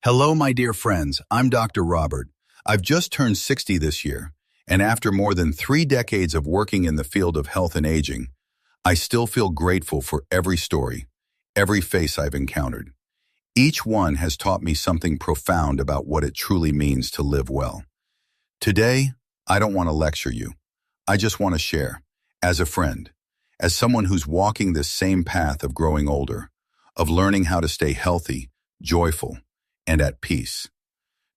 Hello, my dear friends. I'm Dr. Robert. I've just turned 60 this year, and after more than 3 decades of working in the field of health and aging, I still feel grateful for every story, every face I've encountered. Each one has taught me something profound about what it truly means to live well. Today, I don't want to lecture you. I just want to share, as a friend, as someone who's walking this same path of growing older, of learning how to stay healthy, joyful, and at peace.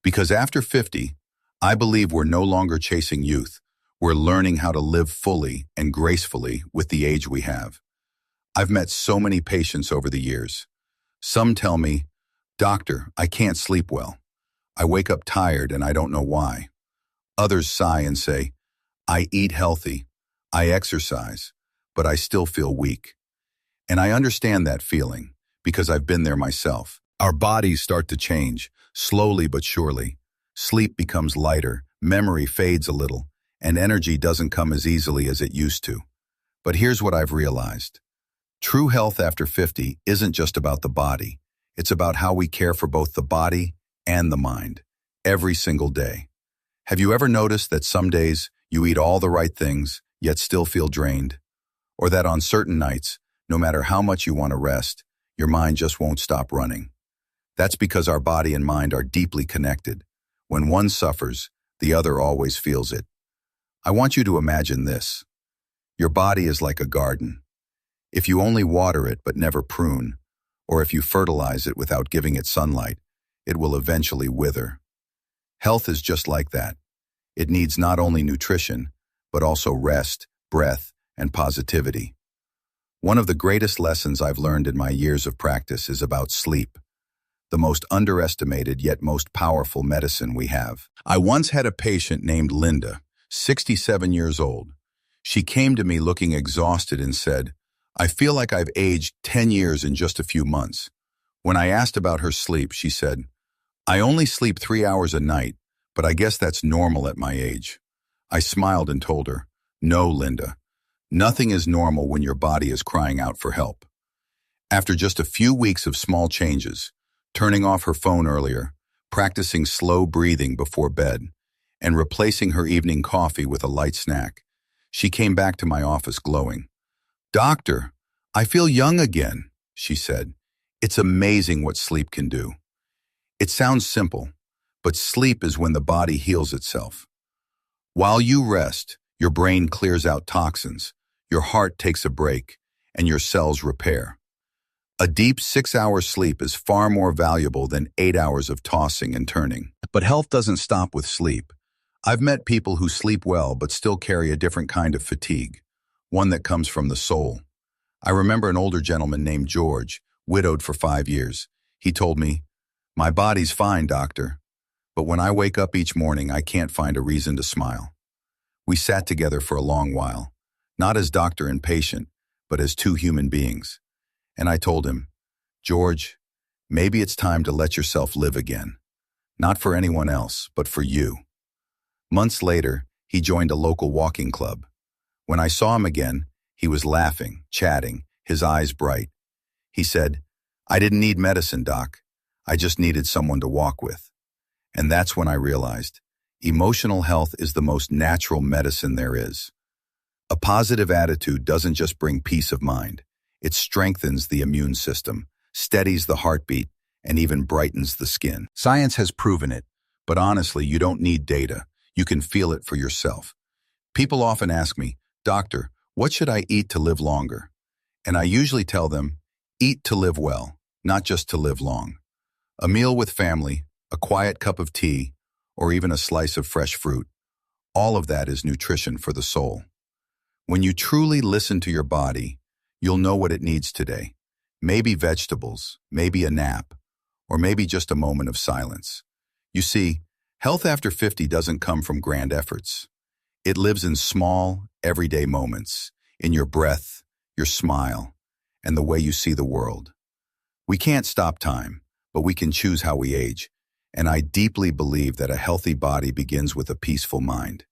Because after 50, I believe we're no longer chasing youth. We're learning how to live fully and gracefully with the age we have. I've met so many patients over the years. Some tell me, "Doctor, I can't sleep well. I wake up tired and I don't know why." Others sigh and say, "I eat healthy, I exercise, but I still feel weak." And I understand that feeling because I've been there myself. Our bodies start to change, slowly but surely. Sleep becomes lighter, memory fades a little, and energy doesn't come as easily as it used to. But here's what I've realized. True health after 50 isn't just about the body. It's about how we care for both the body and the mind, every single day. Have you ever noticed that some days you eat all the right things, yet still feel drained? Or that on certain nights, no matter how much you want to rest, your mind just won't stop running? That's because our body and mind are deeply connected. When one suffers, the other always feels it. I want you to imagine this. Your body is like a garden. If you only water it but never prune, or if you fertilize it without giving it sunlight, it will eventually wither. Health is just like that. It needs not only nutrition, but also rest, breath, and positivity. One of the greatest lessons I've learned in my years of practice is about sleep, the most underestimated yet most powerful medicine we have. I once had a patient named Linda, 67 years old. She came to me looking exhausted and said, "I feel like I've aged 10 years in just a few months." When I asked about her sleep, she said, "I only sleep 3 hours a night, but I guess that's normal at my age." I smiled and told her, "No, Linda, nothing is normal when your body is crying out for help." After just a few weeks of small changes, turning off her phone earlier, practicing slow breathing before bed, and replacing her evening coffee with a light snack, she came back to my office glowing. "Doctor, I feel young again," she said. "It's amazing what sleep can do." It sounds simple, but sleep is when the body heals itself. While you rest, your brain clears out toxins, your heart takes a break, and your cells repair. A deep 6-hour sleep is far more valuable than 8 hours of tossing and turning. But health doesn't stop with sleep. I've met people who sleep well but still carry a different kind of fatigue, one that comes from the soul. I remember an older gentleman named George, widowed for 5 years. He told me, "My body's fine, doctor, but when I wake up each morning, I can't find a reason to smile." We sat together for a long while, not as doctor and patient, but as two human beings. And I told him, "George, maybe it's time to let yourself live again. Not for anyone else, but for you." Months later, he joined a local walking club. When I saw him again, he was laughing, chatting, his eyes bright. He said, "I didn't need medicine, doc. I just needed someone to walk with." And that's when I realized, emotional health is the most natural medicine there is. A positive attitude doesn't just bring peace of mind. It strengthens the immune system, steadies the heartbeat, and even brightens the skin. Science has proven it, but honestly, you don't need data. You can feel it for yourself. People often ask me, "Doctor, what should I eat to live longer?" And I usually tell them, eat to live well, not just to live long. A meal with family, a quiet cup of tea, or even a slice of fresh fruit, all of that is nutrition for the soul. When you truly listen to your body, you'll know what it needs today. Maybe vegetables, maybe a nap, or maybe just a moment of silence. You see, health after 50 doesn't come from grand efforts. It lives in small, everyday moments, in your breath, your smile, and the way you see the world. We can't stop time, but we can choose how we age, and I deeply believe that a healthy body begins with a peaceful mind.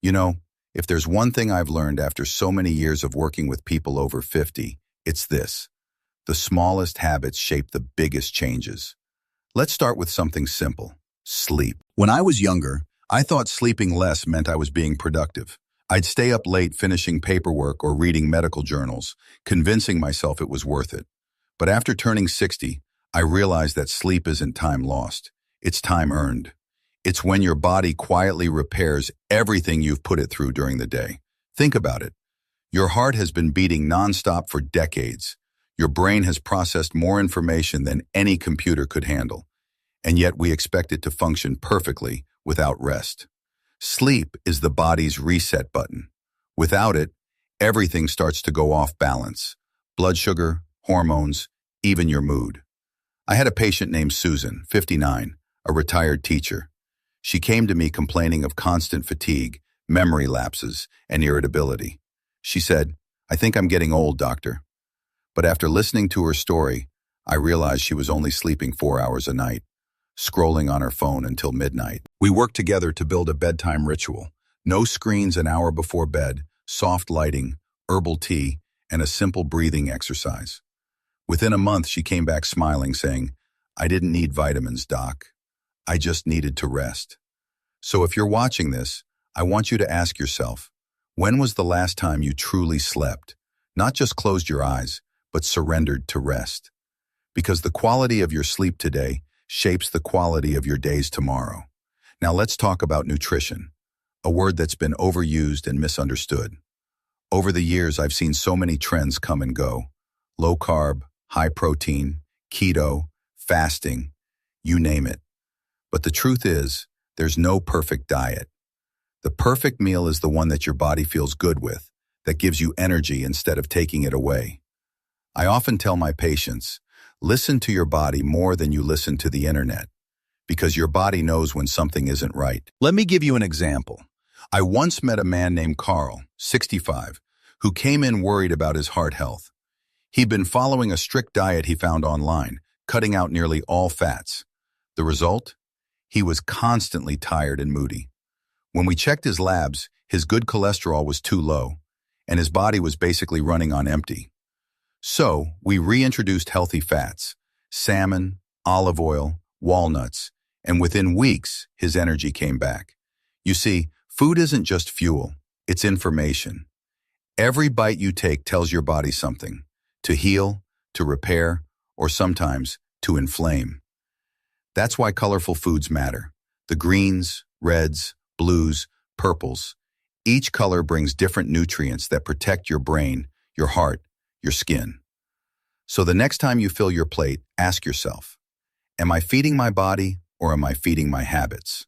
You know, if there's one thing I've learned after so many years of working with people over 50, it's this. The smallest habits shape the biggest changes. Let's start with something simple: sleep. When I was younger, I thought sleeping less meant I was being productive. I'd stay up late finishing paperwork or reading medical journals, convincing myself it was worth it. But after turning 60, I realized that sleep isn't time lost. It's time earned. It's when your body quietly repairs everything you've put it through during the day. Think about it. Your heart has been beating nonstop for decades. Your brain has processed more information than any computer could handle. And yet we expect it to function perfectly without rest. Sleep is the body's reset button. Without it, everything starts to go off balance. Blood sugar, hormones, even your mood. I had a patient named Susan, 59, a retired teacher. She came to me complaining of constant fatigue, memory lapses, and irritability. She said, "I think I'm getting old, doctor." But after listening to her story, I realized she was only sleeping 4 hours a night, scrolling on her phone until midnight. We worked together to build a bedtime ritual. No screens an hour before bed, soft lighting, herbal tea, and a simple breathing exercise. Within a month, she came back smiling, saying, "I didn't need vitamins, doc. I just needed to rest." So if you're watching this, I want you to ask yourself, when was the last time you truly slept? Not just closed your eyes, but surrendered to rest. Because the quality of your sleep today shapes the quality of your days tomorrow. Now let's talk about nutrition, a word that's been overused and misunderstood. Over the years, I've seen so many trends come and go. Low carb, high protein, keto, fasting, you name it. But the truth is, there's no perfect diet. The perfect meal is the one that your body feels good with, that gives you energy instead of taking it away. I often tell my patients, listen to your body more than you listen to the internet, because your body knows when something isn't right. Let me give you an example. I once met a man named Carl, 65, who came in worried about his heart health. He'd been following a strict diet he found online, cutting out nearly all fats. The result? He was constantly tired and moody. When we checked his labs, his good cholesterol was too low, and his body was basically running on empty. So, we reintroduced healthy fats, salmon, olive oil, walnuts, and within weeks, his energy came back. You see, food isn't just fuel, it's information. Every bite you take tells your body something, to heal, to repair, or sometimes to inflame. That's why colorful foods matter. The greens, reds, blues, purples. Each color brings different nutrients that protect your brain, your heart, your skin. So the next time you fill your plate, ask yourself, am I feeding my body or am I feeding my habits?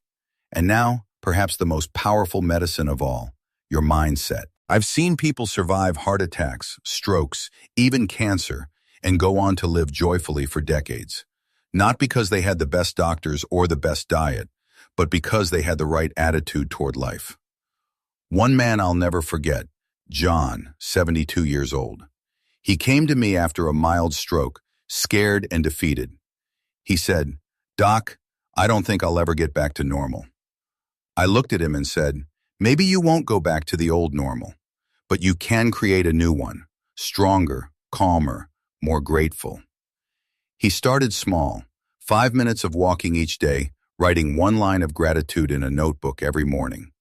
And now, perhaps the most powerful medicine of all, your mindset. I've seen people survive heart attacks, strokes, even cancer, and go on to live joyfully for decades. Not because they had the best doctors or the best diet, but because they had the right attitude toward life. One man I'll never forget, John, 72 years old. He came to me after a mild stroke, scared and defeated. He said, "Doc, I don't think I'll ever get back to normal." I looked at him and said, "Maybe you won't go back to the old normal, but you can create a new one, stronger, calmer, more grateful." He started small, 5 minutes of walking each day, writing one line of gratitude in a notebook every morning.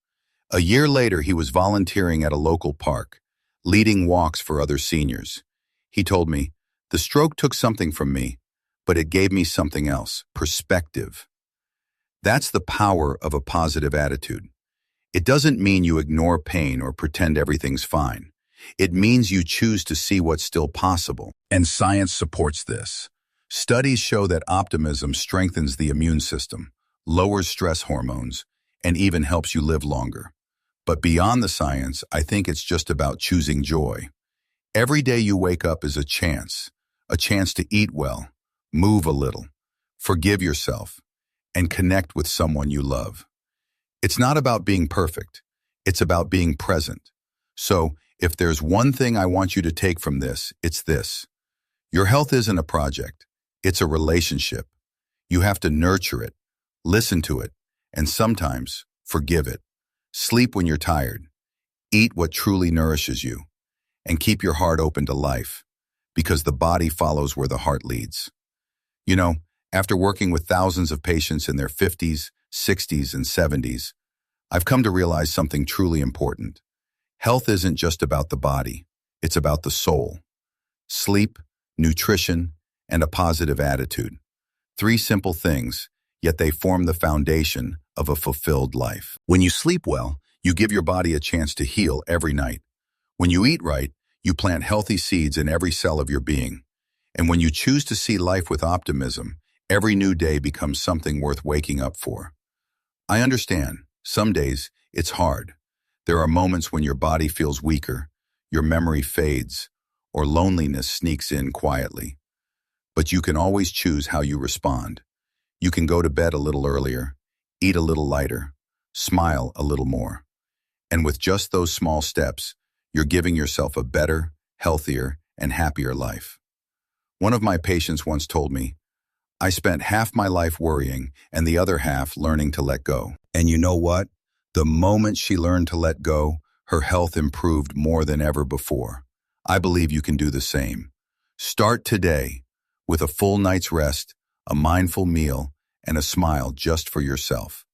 A year later, he was volunteering at a local park, leading walks for other seniors. He told me, "The stroke took something from me, but it gave me something else, perspective." That's the power of a positive attitude. It doesn't mean you ignore pain or pretend everything's fine. It means you choose to see what's still possible. And science supports this. Studies show that optimism strengthens the immune system, lowers stress hormones, and even helps you live longer. But beyond the science, I think it's just about choosing joy. Every day you wake up is a chance to eat well, move a little, forgive yourself, and connect with someone you love. It's not about being perfect, it's about being present. So, if there's one thing I want you to take from this, it's this. Your health isn't a project, it's a relationship. You have to nurture it, listen to it, and sometimes forgive it. Sleep when you're tired. Eat what truly nourishes you. And keep your heart open to life, because the body follows where the heart leads. You know, After working with thousands of patients in their 50s, 60s, and 70s, I've come to realize something truly important. Health isn't just about the body, it's about the soul. Sleep, nutrition, and a positive attitude. Three simple things, yet they form the foundation of a fulfilled life. When you sleep well, you give your body a chance to heal every night. When you eat right, you plant healthy seeds in every cell of your being. And when you choose to see life with optimism, every new day becomes something worth waking up for. I understand, some days it's hard. There are moments when your body feels weaker, your memory fades, or loneliness sneaks in quietly. But you can always choose how you respond. You can go to bed a little earlier, eat a little lighter, smile a little more. And with just those small steps, you're giving yourself a better, healthier, and happier life. One of my patients once told me, "I spent half my life worrying and the other half learning to let go." And you know what? The moment she learned to let go, her health improved more than ever before. I believe you can do the same. Start today with a full night's rest, a mindful meal, and a smile just for yourself.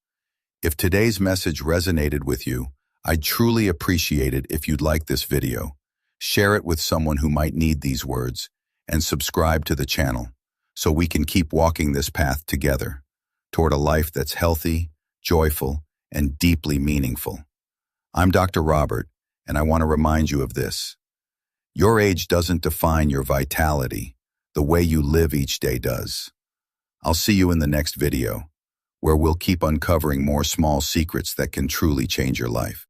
If today's message resonated with you, I'd truly appreciate it if you'd like this video. Share it with someone who might need these words, and subscribe to the channel so we can keep walking this path together toward a life that's healthy, joyful, and deeply meaningful. I'm Dr. Robert, and I want to remind you of this. Your age doesn't define your vitality. The way you live each day does. I'll see you in the next video, where we'll keep uncovering more small secrets that can truly change your life.